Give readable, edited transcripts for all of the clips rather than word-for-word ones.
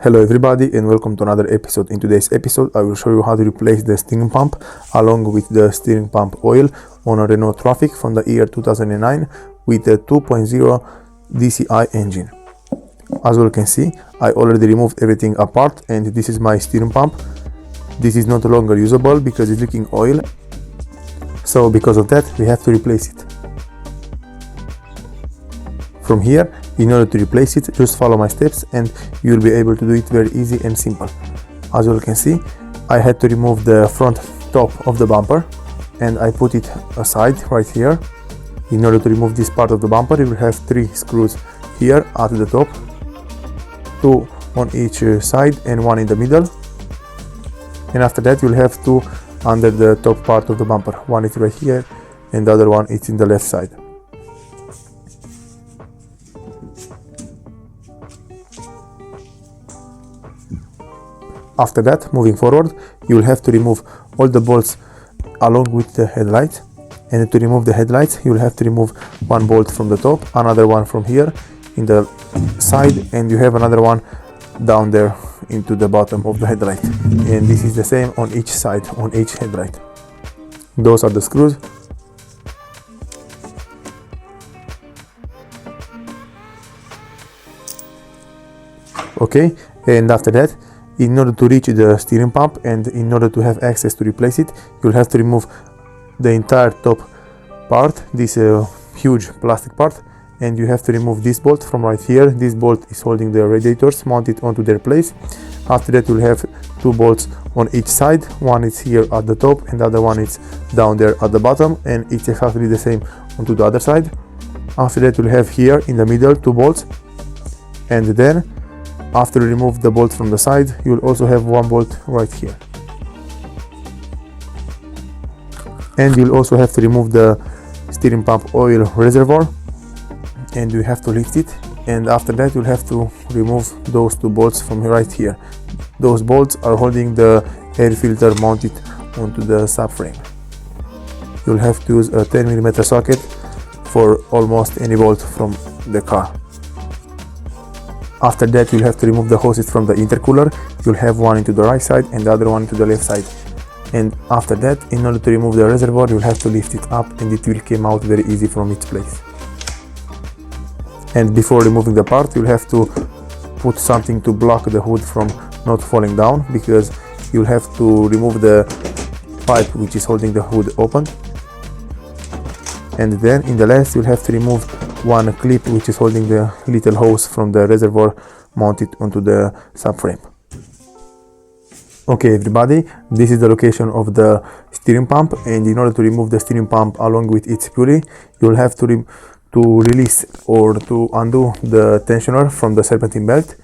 Hello everybody and welcome to another episode. In today's episode I will show you how to replace the steering pump along with the steering pump oil on a Renault Traffic from the year 2009 with a 2.0 Dci engine. As you can see, I already removed everything apart and this is my steering pump. This is no longer usable because it's leaking oil, so because of that we have to replace it. From here, in order to replace it, just follow my steps and you'll be able to do it very easy and simple. As you can see, I had to remove the front top of the bumper and I put it aside right here. In order to remove this part of the bumper, you will have 3 screws here at the top, 2 on each side and 1 in the middle. And after that you'll have 2 under the top part of the bumper. One is right here and the other one is in the left side. After that, moving forward, you will have to remove all the bolts along with the headlights. And to remove the headlights, you will have to remove one bolt from the top, another one from here in the side, and you have another one down there into the bottom of the headlight. And this is the same on each side, on each headlight. Those are the screws. Okay, and after that, in order to reach the steering pump and in order to have access to replace it, you'll have to remove the entire top part, this huge plastic part, and you have to remove this bolt from right here. This bolt is holding the radiators mounted onto their place. After that you'll have 2 bolts on each side. One is here at the top and the other one is down there at the bottom, and it's exactly the same onto the other side. After that you'll have here in the middle 2 bolts, and then after you remove the bolt from the side, you'll also have 1 bolt right here. And you'll also have to remove the steering pump oil reservoir, and you have to lift it. And after that you'll have to remove those 2 bolts from right here. Those bolts are holding the air filter mounted onto the subframe. You'll have to use a 10mm socket for almost any bolt from the car. After that you'll have to remove the hoses from the intercooler. You'll have one into the right side and the other one into the left side. And after that, in order to remove the reservoir, you'll have to lift it up and it will come out very easy from its place. And before removing the part, you'll have to put something to block the hood from not falling down, because you'll have to remove the pipe which is holding the hood open. And then in the last you'll have to remove one clip which is holding the little hose from the reservoir mounted onto the subframe. Okay everybody, this is the location of the steering pump, and in order to remove the steering pump along with its pulley, you'll have to release or to undo the tensioner from the serpentine belt,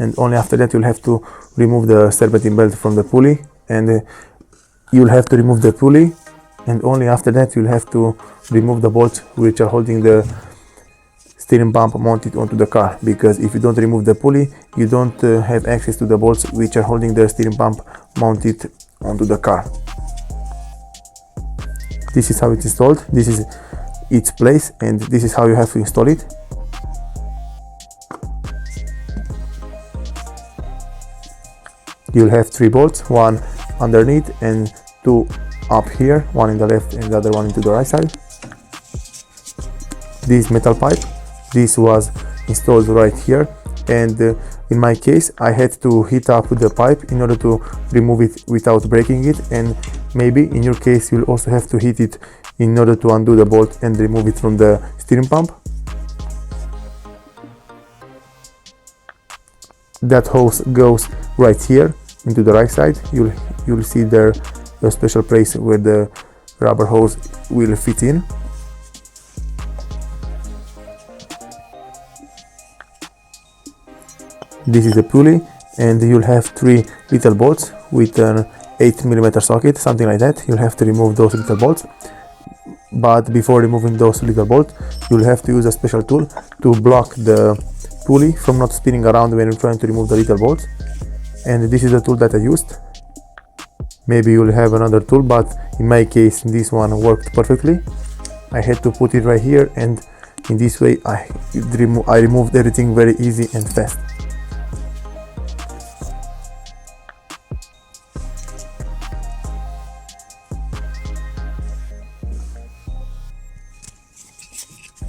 and only after that you'll have to remove the serpentine belt from the pulley, and you'll have to remove the pulley, and only after that you'll have to remove the bolts which are holding the steering pump mounted onto the car, because if you don't remove the pulley, you don't have access to the bolts which are holding the steering pump mounted onto the car. This is how it's installed, this is its place, and this is how you have to install it. You'll have 3 bolts, one underneath and 2 up here, one in the left and the other one into the right side. This metal pipe, this was installed right here, and in my case I had to heat up the pipe in order to remove it without breaking it, and maybe in your case you'll also have to heat it in order to undo the bolt and remove it from the steering pump. That hose goes right here into the right side. You'll see there a special place where the rubber hose will fit in. This is the pulley, and you'll have 3 little bolts with an 8mm socket, something like that. You'll have to remove those little bolts, but before removing those little bolts you'll have to use a special tool to block the pulley from not spinning around when you're trying to remove the little bolts, and this is the tool that I used. Maybe you'll have another tool, but in my case this one worked perfectly. I had to put it right here, and in this way I removed everything very easy and fast.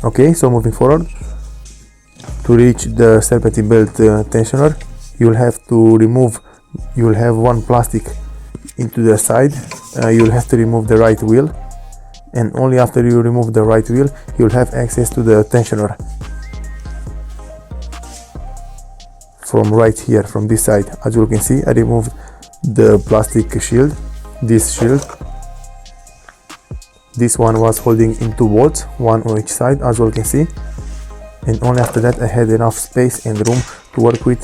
Okay, so moving forward, to reach the serpentine belt tensioner, you'll have one plastic into the side. You'll have to remove the right wheel, and only after you remove the right wheel you'll have access to the tensioner from right here, from this side. As you can see, I removed the plastic shield, this shield. This one was holding in 2 bolts, one on each side, as you can see, and only after that I had enough space and room to work with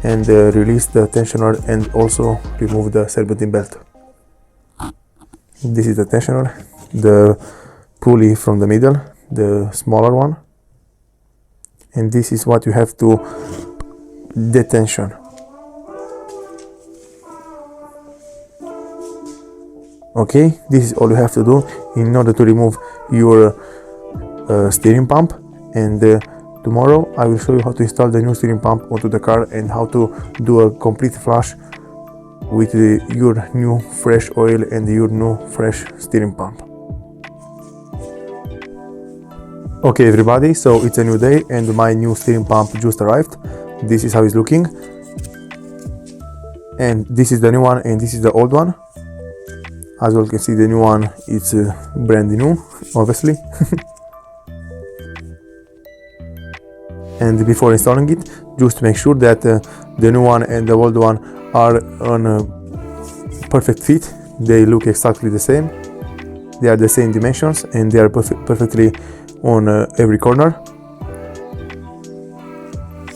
and release the tensioner and also remove the serpentine belt. This is the tensioner, the pulley from the middle, the smaller one, and this is what you have to detension. Okay, this is all you have to do in order to remove your steering pump, and tomorrow I will show you how to install the new steering pump onto the car and how to do a complete flush with your new fresh oil and your new fresh steering pump. Okay everybody, so it's a new day and my new steering pump just arrived. This is how it's looking, and this is the new one and this is the old one. As you can see, the new one is brand new, obviously. And before installing it, just make sure that the new one and the old one are on a perfect fit. They look exactly the same, they are the same dimensions, and they are perfectly on every corner.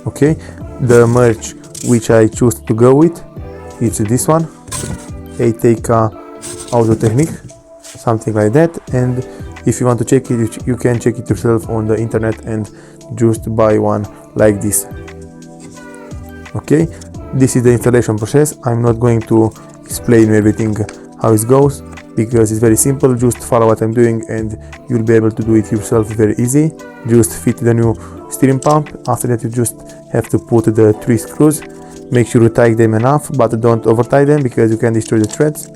Okay, the merge which I choose to go with, it's this one, ATK Auto Technique, something like that. And if you want to check it, you can check it yourself on the internet and just buy one like this. Okay, this is the installation process. I'm not going to explain everything how it goes because it's very simple. Just follow what I'm doing and you'll be able to do it yourself very easy. Just fit the new steering pump. After that you just have to put the 3 screws. Make sure you tighten them enough, but don't over tie them because you can destroy the threads.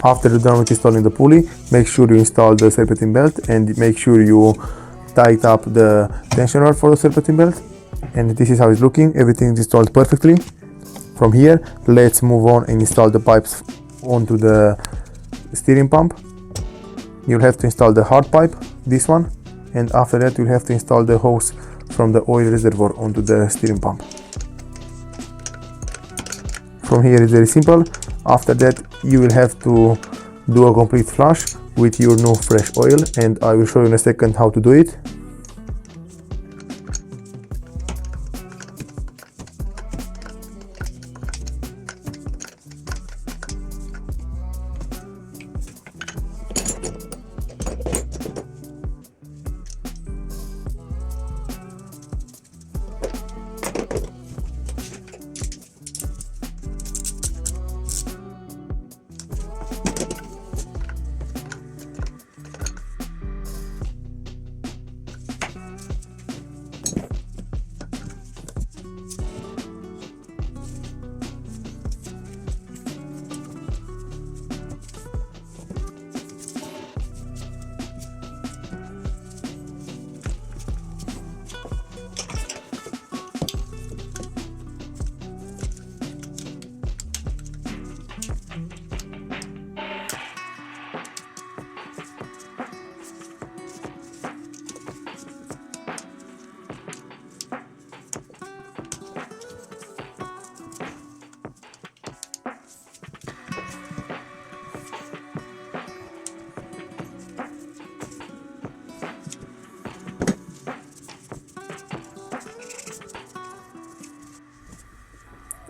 After you're done with installing the pulley, make sure you install the serpentine belt and make sure you tighten up the tensioner for the serpentine belt. And this is how it's looking. Everything is installed perfectly. From here, let's move on and install the pipes onto the steering pump. You'll have to install the hard pipe, this one, and after that you'll have to install the hose from the oil reservoir onto the steering pump. From here it's very simple. After that you will have to do a complete flush with your new fresh oil, and I will show you in a second how to do it.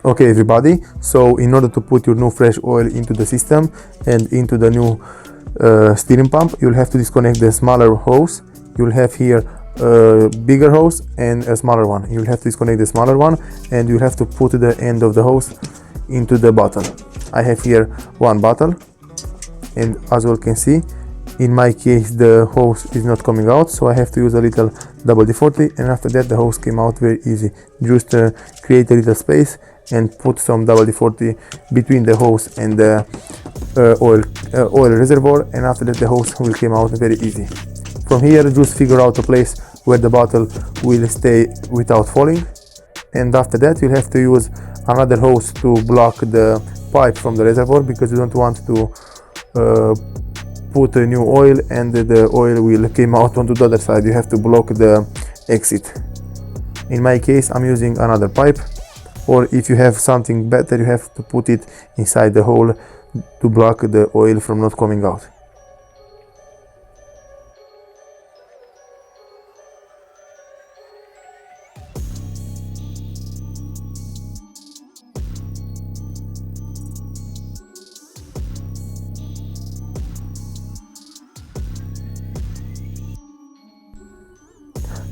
Okay everybody, so in order to put your new fresh oil into the system and into the new steering pump, you'll have to disconnect the smaller hose. You'll have here a bigger hose and a smaller one. You'll have to disconnect the smaller one and you'll have to put the end of the hose into the bottle. I have here one bottle, and as you all can see, in my case the hose is not coming out, so I have to use a little WD-40, and after that the hose came out very easy. Just create a little space and put some WD-40 between the hose and the oil reservoir, and after that the hose will come out very easy. From here just figure out a place where the bottle will stay without falling, and after that you'll have to use another hose to block the pipe from the reservoir, because you don't want to put a new oil and the oil will come out onto the other side. You have to block the exit. In my case I'm using another pipe, or if you have something better you have to put it inside the hole to block the oil from not coming out.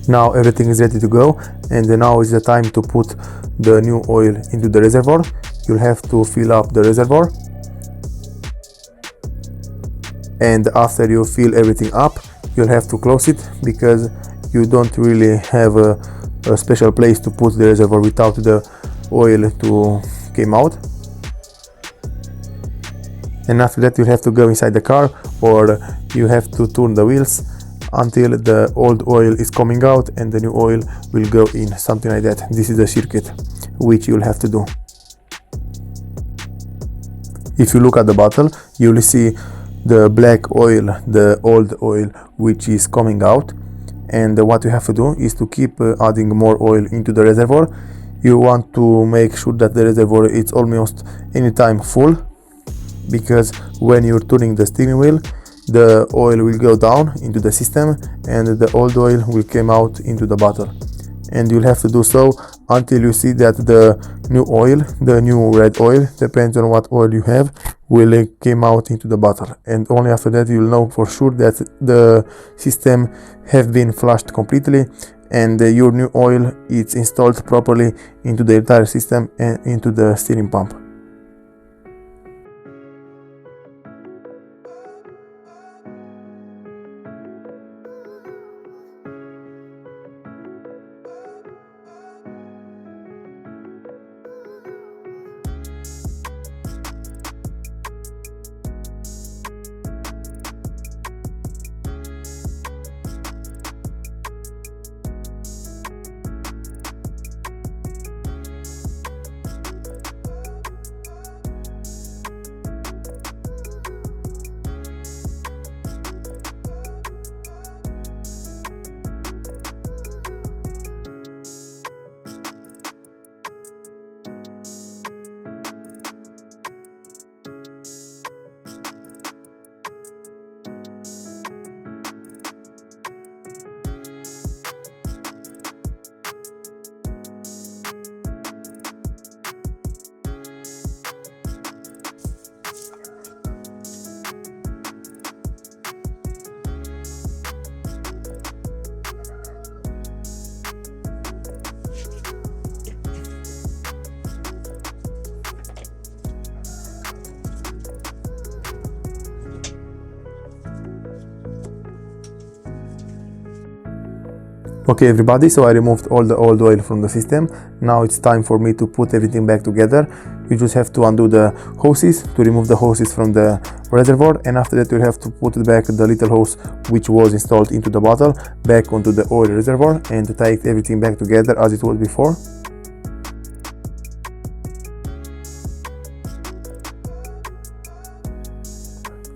Now everything is ready to go, and now is the time to put the new oil into the reservoir. You'll have to fill up the reservoir, and after you fill everything up you'll have to close it, because you don't really have a special place to put the reservoir without the oil to come out. And after that you have to go inside the car, or you have to turn the wheels until the old oil is coming out and the new oil will go in, something like that. This is the circuit which you'll have to do. If you look at the bottle, you will see the black oil, the old oil which is coming out, and what you have to do is to keep adding more oil into the reservoir. You want to make sure that the reservoir is almost anytime full, because when you're turning the steering wheel the oil will go down into the system and the old oil will come out into the bottle, and you'll have to do so until you see that the new oil, the new red oil, depends on what oil you have, will come out into the bottle. And only after that you'll know for sure that the system have been flushed completely and your new oil is installed properly into the entire system and into the steering pump. Okay everybody, so I removed all the old oil from the system. Now it's time for me to put everything back together. You just have to undo the hoses to remove the hoses from the reservoir, and after that you have to put back the little hose which was installed into the bottle back onto the oil reservoir and to tie everything back together as it was before.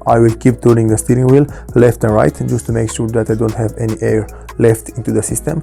I will keep turning the steering wheel left and right just to make sure that I don't have any air left into the system.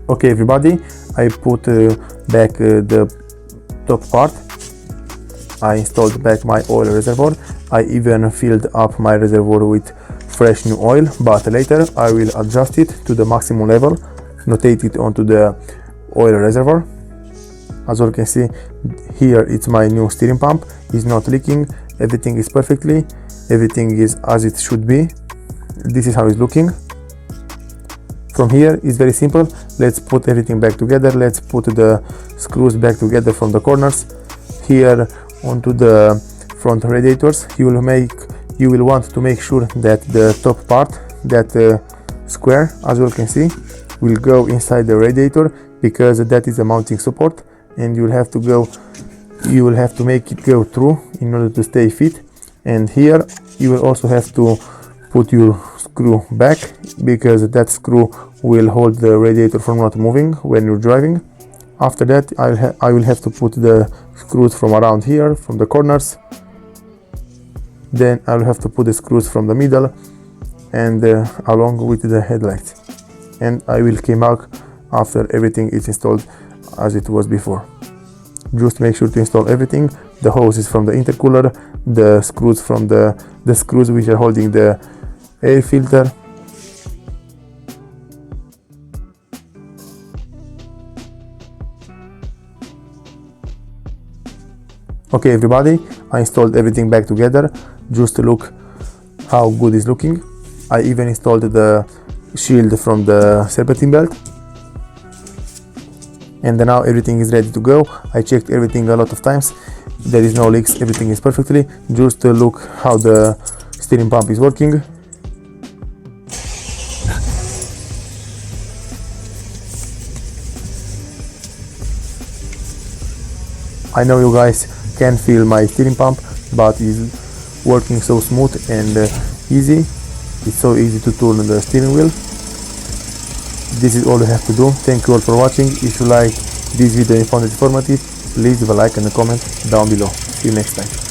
Okay everybody, I put back the top part. I installed back my oil reservoir. I even filled up my reservoir with fresh new oil, but later I will adjust it to the maximum level, notate it onto the oil reservoir. As you can see here, it's my new steering pump. It's not leaking, everything is perfectly, everything is as it should be. This is how it's looking. From here it's very simple. Let's put everything back together. Let's put the screws back together from the corners. Here onto the front radiators, you will want to make sure that the top part, that square, as you can see, will go inside the radiator, because that is a mounting support, and you will have to make it go through in order to stay fit. And here you will also have to put your screw back, because that screw will hold the radiator from not moving when you're driving. After that I will have to put the screws from around here, from the corners. Then I will have to put the screws from the middle and along with the headlights. And I will come back after everything is installed as it was before. Just make sure to install everything: the hoses from the intercooler, the screws from the screws which are holding the air filter. Okay everybody, I installed everything back together. Just to look how good it's looking. I even installed the shield from the serpentine belt. And now everything is ready to go. I checked everything a lot of times. There is no leaks, everything is perfectly. Just to look how the steering pump is working. I know you guys can feel my steering pump, but it's working so smooth and easy. It's so easy to turn the steering wheel. This is all you have to do. Thank you all for watching. If you like this video and found it informative, please leave a like and a comment down below. See you next time.